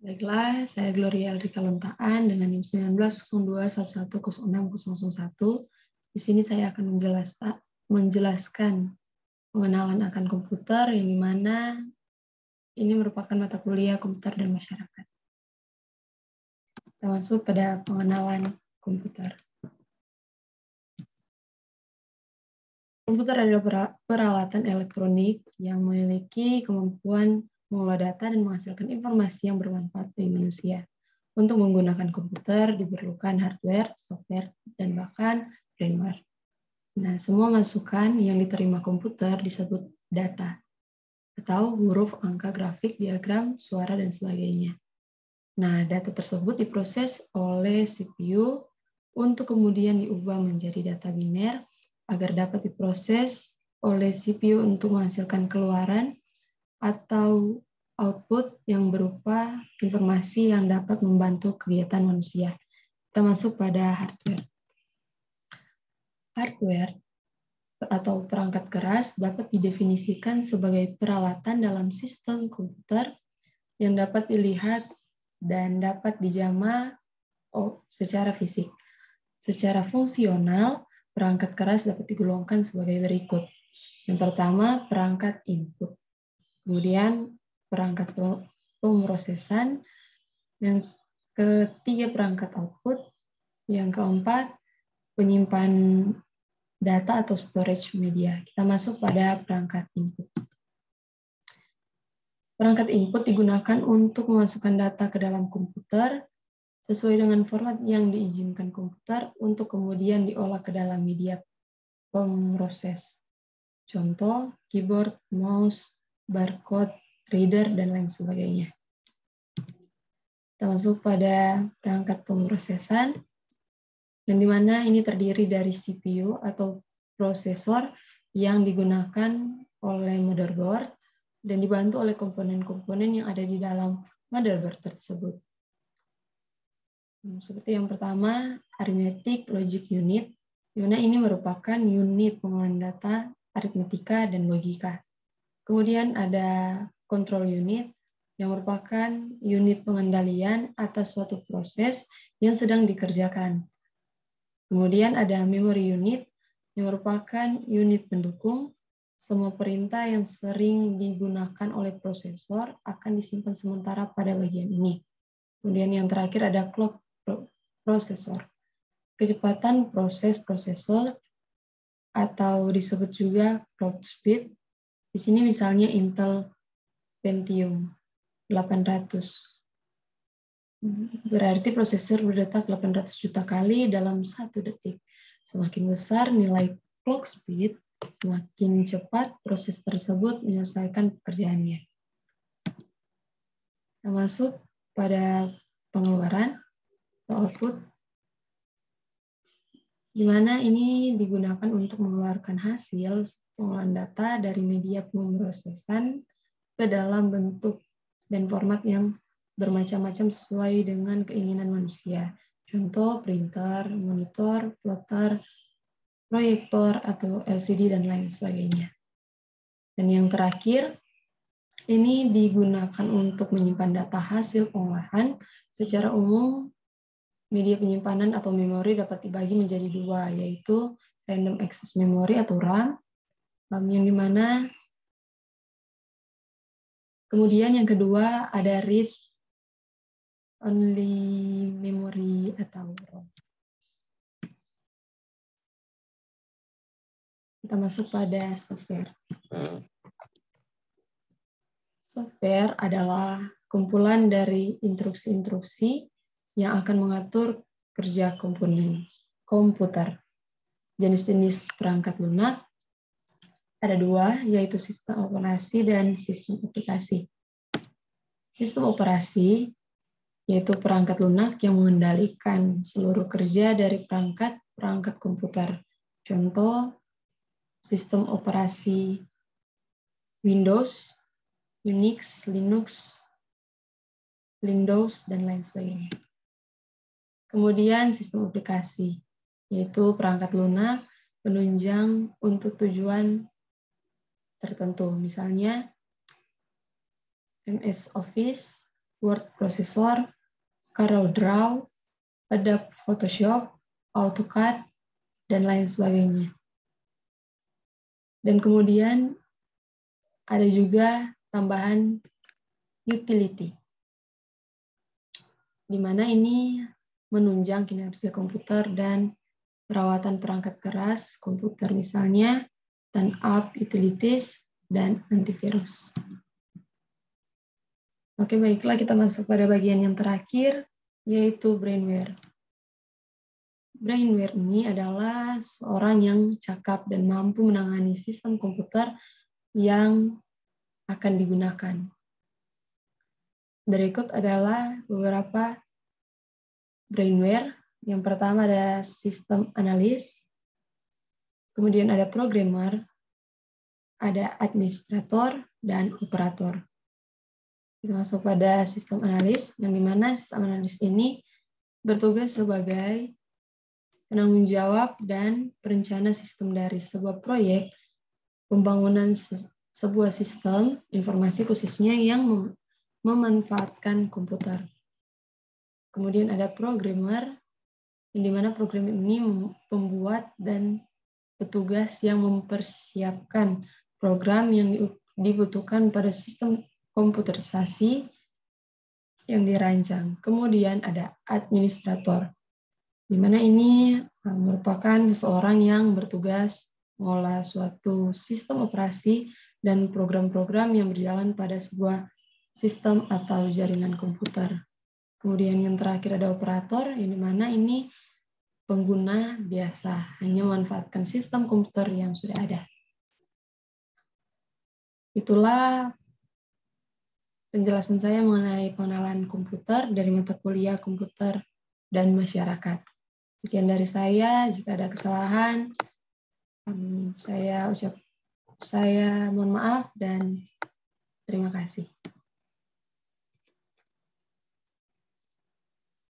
Baiklah, saya Gloria Elrika Lontaan dengan NIM 1902110601. Di sini saya akan menjelaskan pengenalan akan komputer, yang dimana ini merupakan mata kuliah komputer dan masyarakat. Kita masuk pada pengenalan komputer. Komputer adalah peralatan elektronik yang memiliki kemampuan mengolah data dan menghasilkan informasi yang bermanfaat bagi manusia. Untuk menggunakan komputer diperlukan hardware, software, dan bahkan firmware. Nah, semua masukan yang diterima komputer disebut data, atau huruf, angka, grafik, diagram, suara, dan sebagainya. Nah, data tersebut diproses oleh CPU untuk kemudian diubah menjadi data biner agar dapat diproses oleh CPU untuk menghasilkan keluaran atau output yang berupa informasi yang dapat membantu kegiatan manusia. Kita masuk pada hardware. Hardware atau perangkat keras dapat didefinisikan sebagai peralatan dalam sistem komputer yang dapat dilihat dan dapat dijamah secara fisik. Secara fungsional, perangkat keras dapat digolongkan sebagai berikut. Yang pertama, perangkat input. Kemudian, perangkat pemrosesan. Yang ketiga, perangkat output. Yang keempat, penyimpan data atau storage media. Kita masuk pada perangkat input. Perangkat input digunakan untuk memasukkan data ke dalam komputer sesuai dengan format yang diizinkan komputer untuk kemudian diolah ke dalam media pemroses. Contoh, keyboard, mouse, barcode, reader, dan lain sebagainya. Kita masuk pada perangkat pemrosesan, yang dimana ini terdiri dari CPU atau prosesor yang digunakan oleh motherboard dan dibantu oleh komponen-komponen yang ada di dalam motherboard tersebut. Seperti yang pertama, arithmetic logic unit, di mana ini merupakan unit pengolahan data, aritmetika, dan logika. Kemudian ada control unit, yang merupakan unit pengendalian atas suatu proses yang sedang dikerjakan. Kemudian ada memory unit, yang merupakan unit pendukung. Semua perintah yang sering digunakan oleh prosesor akan disimpan sementara pada bagian ini. Kemudian yang terakhir ada clock prosesor. Kecepatan proses prosesor atau disebut juga clock speed. Di sini misalnya Intel Pentium 800. Berarti prosesor berdetak 800 juta kali dalam 1 detik. Semakin besar nilai clock speed, semakin cepat proses tersebut menyelesaikan pekerjaannya. Kita masuk pada pengeluaran atau output, di mana ini digunakan untuk mengeluarkan hasil pengolahan data dari media pemrosesan ke dalam bentuk dan format yang bermacam-macam sesuai dengan keinginan manusia. Contoh, printer, monitor, plotter, proyektor, atau LCD, dan lain sebagainya. Dan yang terakhir, ini digunakan untuk menyimpan data hasil pengolahan. Secara umum, media penyimpanan atau memori dapat dibagi menjadi dua, yaitu random access memory atau RAM, yang dimana kemudian yang kedua ada read only memory atau ROM. Kita masuk pada software. Software adalah kumpulan dari instruksi-instruksi yang akan mengatur kerja komponen komputer. Jenis-jenis perangkat lunak ada dua, yaitu sistem operasi dan sistem aplikasi. Sistem operasi yaitu perangkat lunak yang mengendalikan seluruh kerja dari perangkat komputer. Contoh, sistem operasi Windows, Unix, Linux, Windows, dan lain sebagainya. Kemudian sistem aplikasi, yaitu perangkat lunak penunjang untuk tujuan tertentu, misalnya MS Office, word processor, CorelDRAW, Adobe Photoshop, AutoCAD, dan lain sebagainya. Dan kemudian ada juga tambahan utility, di mana ini menunjang kinerja komputer dan perawatan perangkat keras komputer, misalnya turn up utilities dan antivirus. Oke, baiklah, kita masuk pada bagian yang terakhir, yaitu brainware. Brainware ini adalah seorang yang cakap dan mampu menangani sistem komputer yang akan digunakan. Berikut adalah beberapa brainware. Yang pertama ada sistem analis, kemudian ada programmer, ada administrator, dan operator. Kita masuk pada sistem analis, yang dimana sistem analis ini bertugas sebagai penanggung jawab dan perencana sistem dari sebuah proyek pembangunan sebuah sistem informasi khususnya yang memanfaatkan komputer. Kemudian ada programmer, yang dimana programmer ini pembuat dan petugas yang mempersiapkan program yang dibutuhkan pada sistem komputerisasi yang dirancang. Kemudian ada administrator, di mana ini merupakan seseorang yang bertugas mengolah suatu sistem operasi dan program-program yang berjalan pada sebuah sistem atau jaringan komputer. Kemudian yang terakhir ada operator, yang dimana ini pengguna biasa hanya memanfaatkan sistem komputer yang sudah ada. Itulah penjelasan saya mengenai pengenalan komputer dari mata kuliah komputer dan masyarakat. Sekian dari saya. Jika ada kesalahan, saya mohon maaf dan terima kasih.